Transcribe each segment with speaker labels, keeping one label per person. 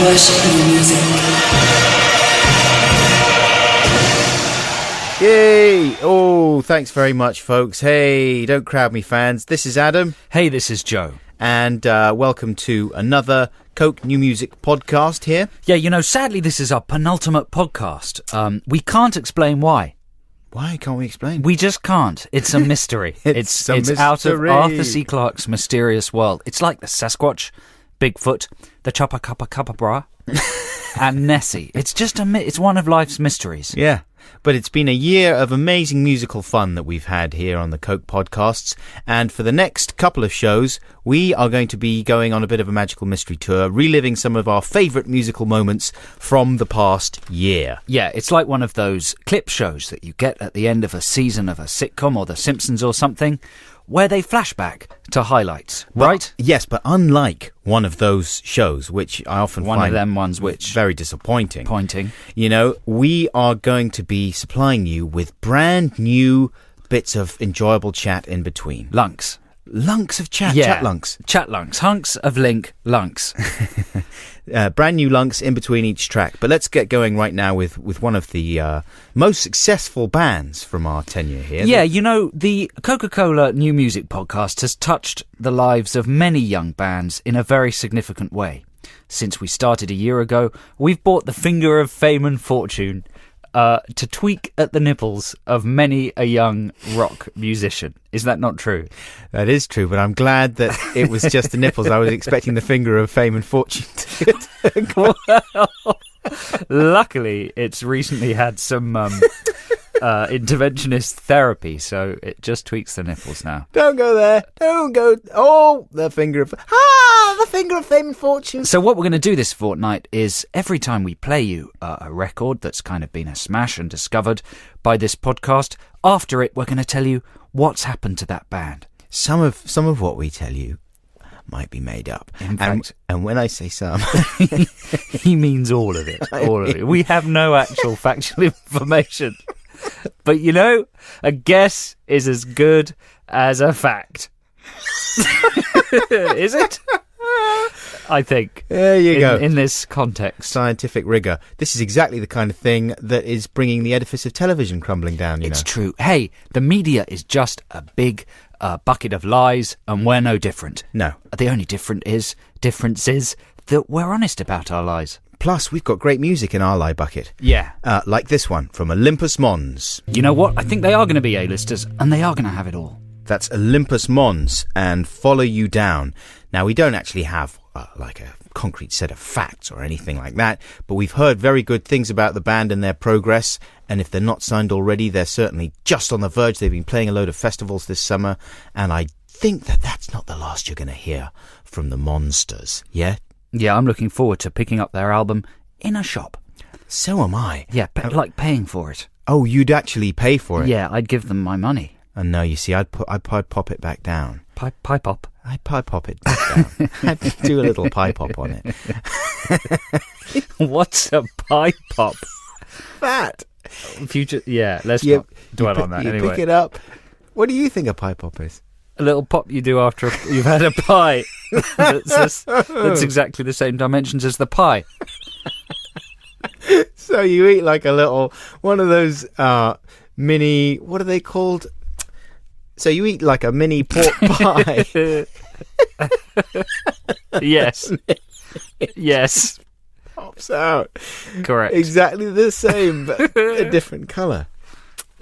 Speaker 1: worship your music.
Speaker 2: Yay! Oh, thanks very much, folks. Hey, don't crowd me, fans. This is Adam.
Speaker 3: Hey, this is Joe.
Speaker 2: And welcome to another Coke New Music podcast here.
Speaker 3: Yeah, sadly, this is our penultimate podcast. We can't explain why.
Speaker 2: Why can't we explain?
Speaker 3: We just can't. It's a mystery.
Speaker 2: It's
Speaker 3: out of Arthur C. Clarke's mysterious world. It's like the Sasquatch, Bigfoot, the Chupacabra, and Nessie. It's just it's one of life's mysteries.
Speaker 2: Yeah. But it's been a year of amazing musical fun that we've had here on the Coke podcasts. And for the next couple of shows, we are going to be going on a bit of a magical mystery tour, reliving some of our favourite musical moments from the past year.
Speaker 3: Yeah, it's like one of those clip shows that you get at the end of a season of a sitcom or The Simpsons or something, where they flashback to highlights, right?
Speaker 2: Yes, but unlike one of those shows, which I often
Speaker 3: one
Speaker 2: find
Speaker 3: of them ones which
Speaker 2: very disappointing.
Speaker 3: Pointing.
Speaker 2: We are going to be supplying you with brand new bits of enjoyable chat in between.
Speaker 3: Lunks
Speaker 2: of chat,
Speaker 3: yeah.
Speaker 2: Chat lunks.
Speaker 3: Chat lunks, hunks of link lunks.
Speaker 2: Brand new lunks in between each track. But let's get going right now with one of the most successful bands from our tenure here.
Speaker 3: Yeah, the Coca-Cola New Music podcast has touched the lives of many young bands in a very significant way. Since we started a year ago, we've bought the finger of fame and fortune to tweak at the nipples of many a young rock musician. Is that not true?
Speaker 2: That is true, but I'm glad that it was just the nipples. I was expecting the finger of fame and fortune to
Speaker 3: Well, luckily, it's recently had some interventionist therapy, so it just tweaks the nipples now.
Speaker 2: Don't go there. Don't go. Oh, the finger of fame and fortune.
Speaker 3: So what we're going to do this fortnight is every time we play you a record that's kind of been a smash and discovered by this podcast, after it we're going to tell you what's happened to that band.
Speaker 2: Some of what we tell you might be made up.
Speaker 3: In fact,
Speaker 2: and when I say some,
Speaker 3: he means all of it. All of it. We have no actual factual information. But a guess is as good as a fact. Is it? I think.
Speaker 2: There you go.
Speaker 3: In this context.
Speaker 2: Scientific rigour. This is exactly the kind of thing that is bringing the edifice of television crumbling down,
Speaker 3: It's true. Hey, the media is just a big bucket of lies, and we're no different.
Speaker 2: No.
Speaker 3: The only difference is that we're honest about our lies.
Speaker 2: Plus, we've got great music in our lie bucket.
Speaker 3: Yeah.
Speaker 2: Like this one from Olympus Mons.
Speaker 3: You know what? I think they are going to be A-listers, and they are going to have it all.
Speaker 2: That's Olympus Mons and Follow You Down. Now, we don't actually have like a concrete set of facts or anything like that, but we've heard very good things about the band and their progress, and if they're not signed already, they're certainly just on the verge. They've been playing a load of festivals this summer, and I think that that's not the last you're going to hear from the Monsters, yeah?
Speaker 3: Yeah, I'm looking forward to picking up their album in a shop.
Speaker 2: So am I.
Speaker 3: Yeah, like paying for it.
Speaker 2: Oh, you'd actually pay for it?
Speaker 3: Yeah, I'd give them my money.
Speaker 2: And no, you see, I'd pop it back down.
Speaker 3: Pie pop?
Speaker 2: I'd pie pop it back down. I'd do a little pie pop on it.
Speaker 3: What's a pie pop?
Speaker 2: That.
Speaker 3: Future. Yeah, let's not dwell on that.
Speaker 2: You
Speaker 3: anyway,
Speaker 2: pick it up. What do you think a pie pop is?
Speaker 3: A little pop you do after you've had a pie. that's exactly the same dimensions as the pie.
Speaker 2: So you eat like a little one of those mini. What are they called? So you eat like a mini pork pie.
Speaker 3: Yes. Yes.
Speaker 2: Pops out.
Speaker 3: Correct.
Speaker 2: Exactly the same, but a different colour.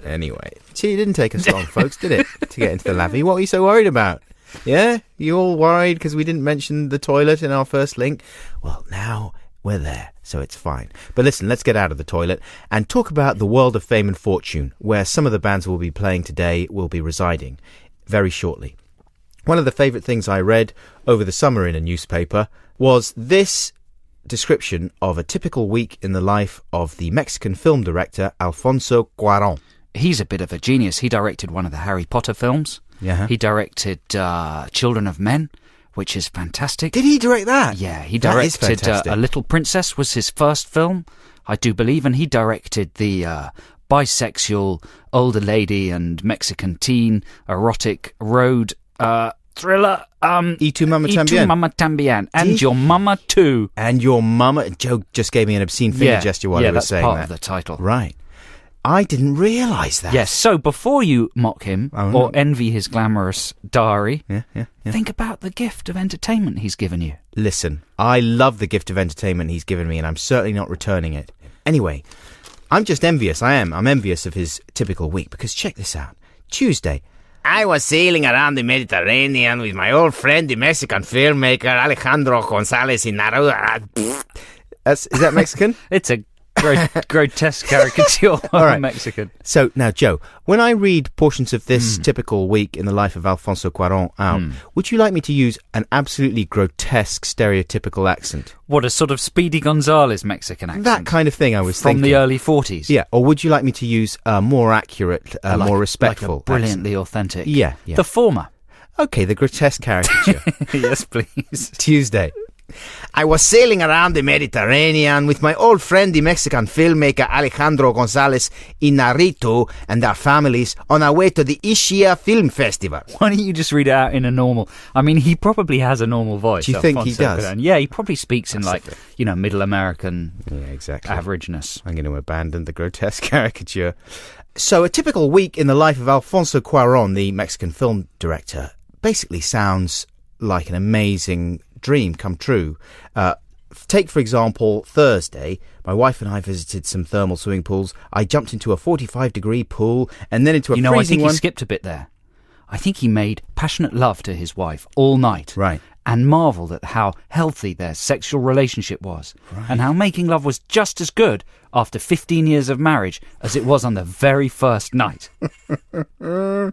Speaker 2: Anyway, see, it didn't take us long, folks, did it, to get into the lavvy? What were you so worried about? Yeah? You all worried because we didn't mention the toilet in our first link? Well, now we're there, so it's fine. But listen, let's get out of the toilet and talk about the world of fame and fortune, where some of the bands we'll be playing today will be residing very shortly. One of the favourite things I read over the summer in a newspaper was this description of a typical week in the life of the Mexican film director Alfonso Cuarón.
Speaker 3: He's a bit of a genius. He directed one of the Harry Potter films.
Speaker 2: Yeah.
Speaker 3: He directed Children of Men, which is fantastic.
Speaker 2: Did he direct that?
Speaker 3: Yeah, he directed A Little Princess was his first film, I do believe, and he directed the bisexual older lady and Mexican teen erotic road thriller.
Speaker 2: Y tu mama
Speaker 3: Y tu
Speaker 2: tambien.
Speaker 3: mama tambien. And your mama too.
Speaker 2: And your mama. Joe just gave me an obscene finger gesture while he was saying that.
Speaker 3: Yeah, that's part of the title.
Speaker 2: Right. I didn't realise that.
Speaker 3: Yes, so before you mock him or envy his glamorous diary, think about the gift of entertainment he's given you.
Speaker 2: Listen, I love the gift of entertainment he's given me, and I'm certainly not returning it. Anyway, I'm just envious. I'm envious of his typical week, because check this out. Tuesday, I was sailing around the Mediterranean with my old friend, the Mexican filmmaker Alejandro González Iñárritu. Is that Mexican?
Speaker 3: It's a grotesque caricature of a Mexican.
Speaker 2: So now, Joe, when I read portions of this typical week in the life of Alfonso Cuarón out, would you like me to use an absolutely grotesque, stereotypical accent?
Speaker 3: What, a sort of Speedy Gonzales Mexican accent?
Speaker 2: That kind of thing I was thinking.
Speaker 3: From the early 40s?
Speaker 2: Yeah, or would you like me to use a more accurate, more respectful
Speaker 3: like a brilliantly
Speaker 2: accent?
Speaker 3: authentic?
Speaker 2: Yeah.
Speaker 3: The former.
Speaker 2: Okay, the grotesque caricature.
Speaker 3: Yes, please.
Speaker 2: Tuesday. I was sailing around the Mediterranean with my old friend, the Mexican filmmaker Alejandro González Iñárritu, and their families on our way to the Ischia Film Festival.
Speaker 3: Why don't you just read it out in a normal... I mean, he probably has a normal voice.
Speaker 2: Do you think he does?
Speaker 3: Cuarón. Yeah, he probably speaks in middle American
Speaker 2: exactly.
Speaker 3: averageness.
Speaker 2: I'm going to abandon the grotesque caricature. So a typical week in the life of Alfonso Cuarón, the Mexican film director, basically sounds like an amazing dream come true. Take, for example, Thursday. My wife and I visited some thermal swimming pools. I jumped into a 45-degree pool and then into a freezing one.
Speaker 3: I think he skipped a bit there. I think he made passionate love to his wife all night.
Speaker 2: Right.
Speaker 3: And marvelled at how healthy their sexual relationship was. Right. And how making love was just as good after 15 years of marriage as it was on the very first night.
Speaker 2: In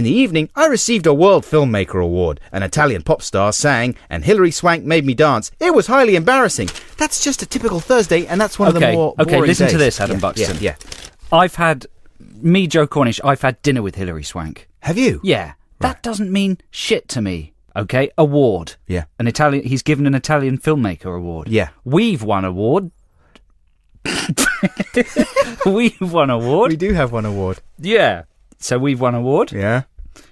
Speaker 2: the evening, I received a World Filmmaker Award. An Italian pop star sang, and Hilary Swank made me dance. It was highly embarrassing. That's just a typical Thursday, and that's one of the more boring
Speaker 3: listen
Speaker 2: days.
Speaker 3: To this, Adam Buxton.
Speaker 2: Yeah.
Speaker 3: Joe Cornish, I've had dinner with Hilary Swank.
Speaker 2: Have you?
Speaker 3: Yeah.
Speaker 2: Right.
Speaker 3: That doesn't mean shit to me. Okay, award.
Speaker 2: Yeah.
Speaker 3: He's given an Italian filmmaker award.
Speaker 2: Yeah.
Speaker 3: We've won award. We've won award.
Speaker 2: We do have one award.
Speaker 3: Yeah. So we've won award.
Speaker 2: Yeah.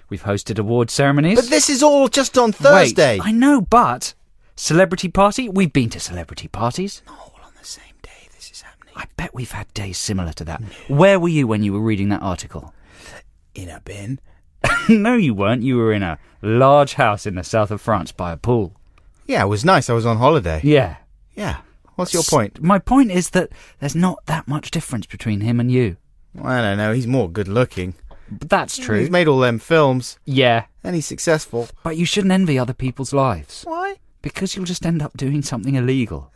Speaker 3: We've hosted award ceremonies.
Speaker 2: But this is all just on Thursday.
Speaker 3: Wait, I know, but celebrity party? We've been to celebrity parties.
Speaker 2: Not all on the same day this is happening.
Speaker 3: I bet we've had days similar to that. No. Where were you when you were reading that article?
Speaker 2: In a bin.
Speaker 3: No, you weren't. You were in a large house in the south of France by a pool.
Speaker 2: Yeah, it was nice. I was on holiday.
Speaker 3: Yeah.
Speaker 2: Yeah. What's your point?
Speaker 3: My point is that there's not that much difference between him and you.
Speaker 2: I don't know. He's more good looking.
Speaker 3: But that's true.
Speaker 2: He's made all them films.
Speaker 3: Yeah.
Speaker 2: And he's successful.
Speaker 3: But you shouldn't envy other people's lives.
Speaker 2: Why?
Speaker 3: Because you'll just end up doing something illegal.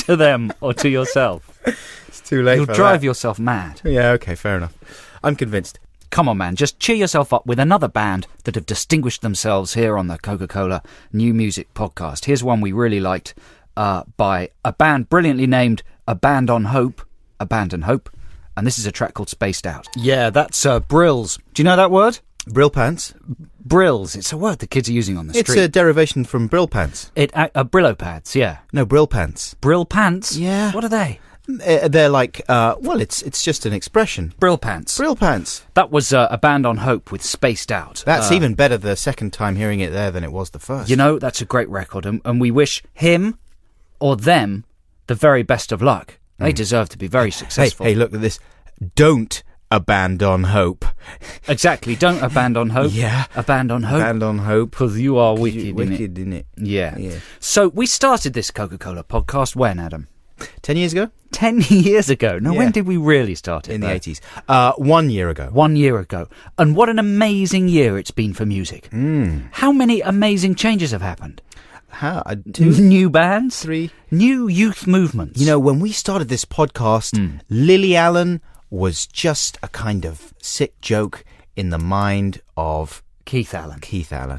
Speaker 3: To them or to yourself.
Speaker 2: It's too late.
Speaker 3: You'll drive yourself mad.
Speaker 2: Yeah, okay, fair enough. I'm convinced.
Speaker 3: Come on, man, just cheer yourself up with another band that have distinguished themselves here on the Coca-Cola New Music Podcast. Here's one we really liked by a band brilliantly named Abandon Hope, and this is a track called Spaced Out. Yeah, that's Brills. Do you know that word?
Speaker 2: Brill pants?
Speaker 3: Brills. It's a word the kids are using on the street.
Speaker 2: It's a derivation from Brill pants.
Speaker 3: Brillo pads, yeah.
Speaker 2: No, Brill pants.
Speaker 3: Brill pants?
Speaker 2: Yeah.
Speaker 3: What are they?
Speaker 2: They're like, it's just an expression.
Speaker 3: Brill pants.
Speaker 2: Brill pants.
Speaker 3: That was Abandon Hope with Spaced Out.
Speaker 2: That's even better the second time hearing it there than it was the first.
Speaker 3: You know, that's a great record, and we wish him or them the very best of luck. They deserve to be very successful.
Speaker 2: Hey, look at this. Don't abandon hope.
Speaker 3: Exactly. Don't abandon hope.
Speaker 2: Yeah.
Speaker 3: Abandon hope.
Speaker 2: Abandon hope.
Speaker 3: Because you are wicked,
Speaker 2: innit?
Speaker 3: Yeah. So we started this Coca-Cola podcast when, Adam?
Speaker 2: 10 years ago?
Speaker 3: 10 years ago. Now, when did we really start it?
Speaker 2: In the 80s. 1 year ago.
Speaker 3: 1 year ago. And what an amazing year it's been for music. How many amazing changes have happened? New bands?
Speaker 2: 3.
Speaker 3: New youth movements.
Speaker 2: You know, when we started this podcast, Lily Allen was just a kind of sick joke in the mind of
Speaker 3: Keith Allen.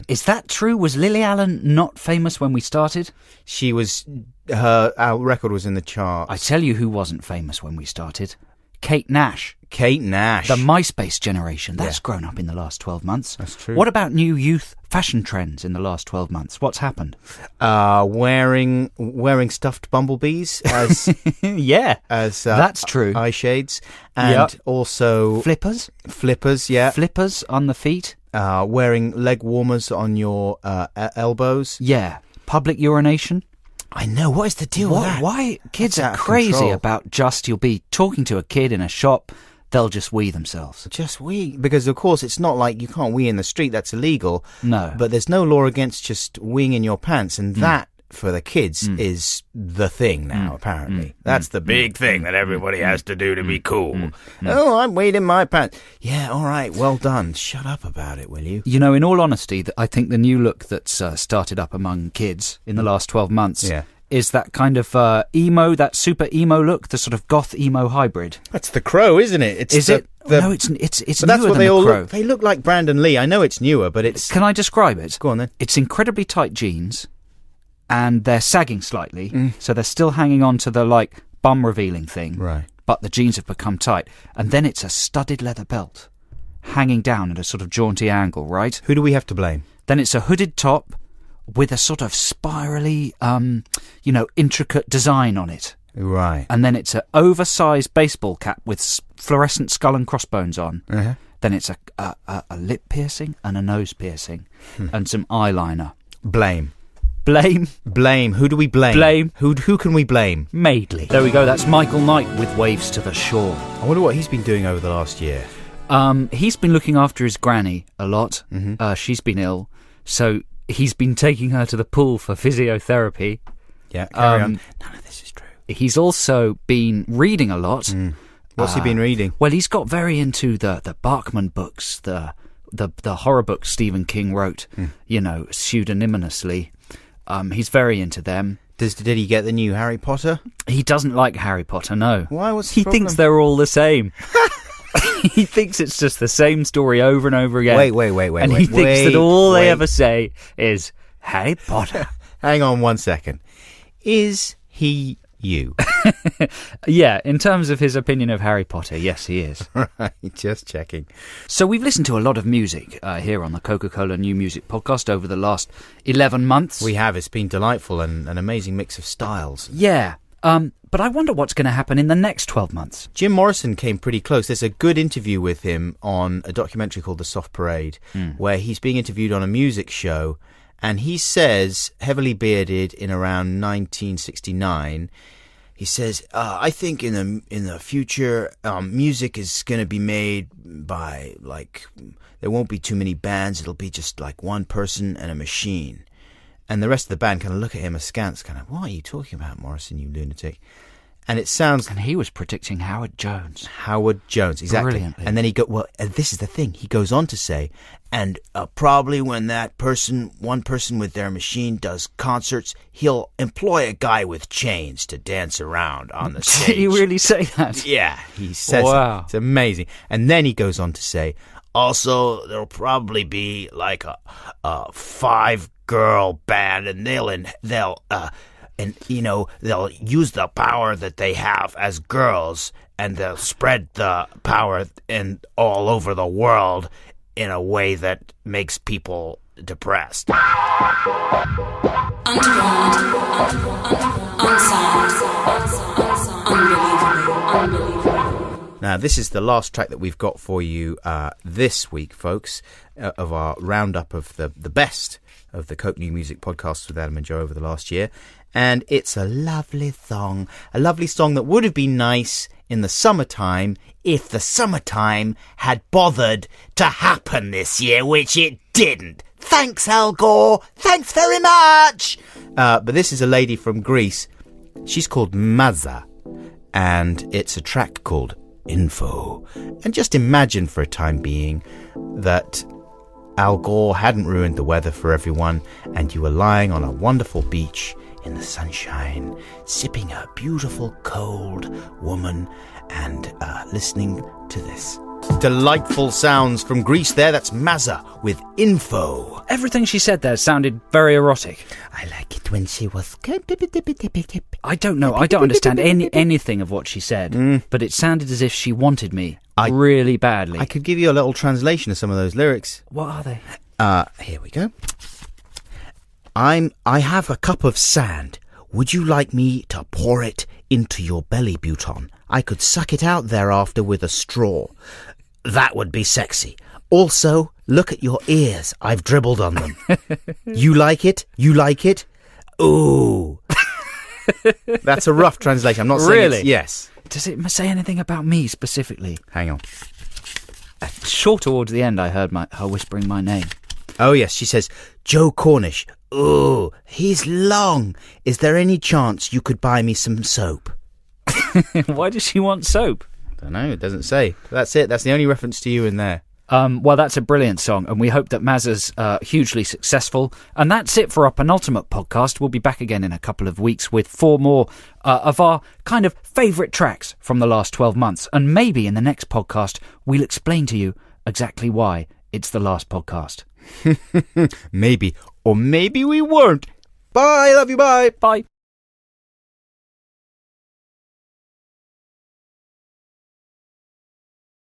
Speaker 2: Is
Speaker 3: that true? Was Lily Allen not famous when we started?
Speaker 2: She was. Our record was in the charts.
Speaker 3: I tell you who wasn't famous when we started. Kate Nash.
Speaker 2: The MySpace
Speaker 3: generation. That's grown up in the last 12 months.
Speaker 2: That's true.
Speaker 3: What about new youth fashion trends in the last 12 months. What's happened?
Speaker 2: Wearing stuffed bumblebees as
Speaker 3: that's true.
Speaker 2: eye shades, and also
Speaker 3: Flippers,
Speaker 2: yeah,
Speaker 3: flippers on the feet.
Speaker 2: Wearing leg warmers on your elbows.
Speaker 3: Yeah, public urination.
Speaker 2: I know. What is the deal with that?
Speaker 3: Why kids
Speaker 2: That's
Speaker 3: are
Speaker 2: out of
Speaker 3: crazy
Speaker 2: control.
Speaker 3: about you'll be talking to a kid in a shop, they'll just wee themselves.
Speaker 2: Just wee, because of course it's not like you can't wee in the street. That's illegal.
Speaker 3: No,
Speaker 2: But there's no law against just weeing in your pants, and that for the kids is the thing now. Apparently, that's the big thing that everybody has to do to be cool. Oh, I'm weeing in my pants. Yeah, all right, well done. Shut up about it, will you?
Speaker 3: you know, in all honesty, I think the new look that's started up among kids in the last 12 months is that kind of emo, that super emo look, the sort of goth emo hybrid.
Speaker 2: That's the Crow, isn't it?
Speaker 3: No, it's
Speaker 2: But
Speaker 3: newer
Speaker 2: that's what
Speaker 3: than
Speaker 2: they
Speaker 3: the
Speaker 2: all
Speaker 3: Crow.
Speaker 2: look. They look like Brandon Lee. I know it's newer, but it's.
Speaker 3: Can I describe it?
Speaker 2: Go on then.
Speaker 3: It's incredibly tight jeans, and they're sagging slightly, so they're still hanging on to the like bum revealing thing.
Speaker 2: Right.
Speaker 3: But the jeans have become tight, and then it's a studded leather belt hanging down at a sort of jaunty angle, right?
Speaker 2: Who do we have to blame?
Speaker 3: Then it's a hooded top with a sort of spirally, intricate design on it.
Speaker 2: Right.
Speaker 3: And then it's an oversized baseball cap with fluorescent skull and crossbones on.
Speaker 2: Uh-huh.
Speaker 3: Then it's a lip piercing and a nose piercing and some eyeliner.
Speaker 2: Blame.
Speaker 3: Blame.
Speaker 2: Who do we blame?
Speaker 3: Blame.
Speaker 2: Who can we blame?
Speaker 3: Maidley. There we go. That's Michael Knight with Waves to the Shore.
Speaker 2: I wonder what he's been doing over the last year.
Speaker 3: He's been looking after his granny a lot. She's been ill, so he's been taking her to the pool for physiotherapy.
Speaker 2: Yeah, carry on. None of this is true.
Speaker 3: He's also been reading a lot.
Speaker 2: What's he been reading?
Speaker 3: Well, he's got very into the Bachman books, the horror books Stephen King wrote, pseudonymously. He's very into them.
Speaker 2: Did he get the new Harry Potter?
Speaker 3: He doesn't like Harry Potter, no.
Speaker 2: Why? What's
Speaker 3: He
Speaker 2: the problem?
Speaker 3: thinks they're all the same. He thinks it's just the same story over and over again.
Speaker 2: Wait.
Speaker 3: And he thinks that all they ever say is Harry Potter.
Speaker 2: Hang on 1 second. Is he you?
Speaker 3: Yeah, in terms of his opinion of Harry Potter, yes, he is.
Speaker 2: Right, just checking.
Speaker 3: So we've listened to a lot of music here on the Coca-Cola New Music Podcast over the last 11 months.
Speaker 2: We have. It's been delightful and an amazing mix of styles.
Speaker 3: Yeah. But I wonder what's going to happen in the next 12 months.
Speaker 2: Jim Morrison came pretty close. There's a good interview with him on a documentary called The Soft Parade, where he's being interviewed on a music show, and he says, heavily bearded in around 1969, he says, I think in the future, music is going to be made by, there won't be too many bands. It'll be just like one person and a machine. And the rest of the band kind of look at him askance, kind of, what are you talking about, Morrison, you lunatic? And it sounds...
Speaker 3: And he was predicting Howard Jones.
Speaker 2: Howard Jones, exactly.
Speaker 3: Brilliantly.
Speaker 2: And then this is the thing. He goes on to say, and probably when one person with their machine does concerts, he'll employ a guy with chains to dance around on the stage.
Speaker 3: Did he really say that?
Speaker 2: Yeah, he says
Speaker 3: Wow.
Speaker 2: it. It's amazing. And then he goes on to say, also, there'll probably be like a 5-girl band, and they'll use the power that they have as girls, and they'll spread the power all over the world in a way that makes people depressed. Now, this is the last track that we've got for you this week, folks, of our roundup of the best of the Coke New Music podcasts with Adam and Joe over the last year. And it's a lovely song that would have been nice in the summertime if the summertime had bothered to happen this year, which it didn't. Thanks, Al Gore. Thanks very much. But this is a lady from Greece. She's called Mazza, and it's a track called Info. And just imagine for a time being that Al Gore hadn't ruined the weather for everyone, and you were lying on a wonderful beach in the sunshine, sipping a beautiful cold woman and listening to this. Delightful sounds from Greece there. That's Mazza with Info.
Speaker 3: Everything she said there sounded very erotic.
Speaker 2: I like it when she was...
Speaker 3: I don't know. I don't understand anything of what she said, but it sounded as if she wanted me really badly.
Speaker 2: I could give you a little translation of some of those lyrics.
Speaker 3: What are they?
Speaker 2: Here we go. I have a cup of sand. Would you like me to pour it into your belly button? I could suck it out thereafter with a straw. That would be sexy. Also, look at your ears. I've dribbled on them. You like it? You like it? Ooh. That's a rough translation. I'm not saying
Speaker 3: Really?
Speaker 2: Yes.
Speaker 3: Does it say anything about me specifically?
Speaker 2: Hang on.
Speaker 3: Sure, towards the end, I heard her whispering my name.
Speaker 2: Oh, yes. She says, Joe Cornish. Ooh, he's long. Is there any chance you could buy me some soap?
Speaker 3: Why does she want soap?
Speaker 2: I don't know. It doesn't say. That's it. That's the only reference to you in there.
Speaker 3: Well, that's a brilliant song, and we hope that Mazza's hugely successful. And that's it for our penultimate podcast. We'll be back again in a couple of weeks with 4 more of our kind of favourite tracks from the last 12 months. And maybe in the next podcast, we'll explain to you exactly why it's the last podcast.
Speaker 2: Maybe. Or maybe we won't. Bye. Love you. Bye.
Speaker 3: Bye.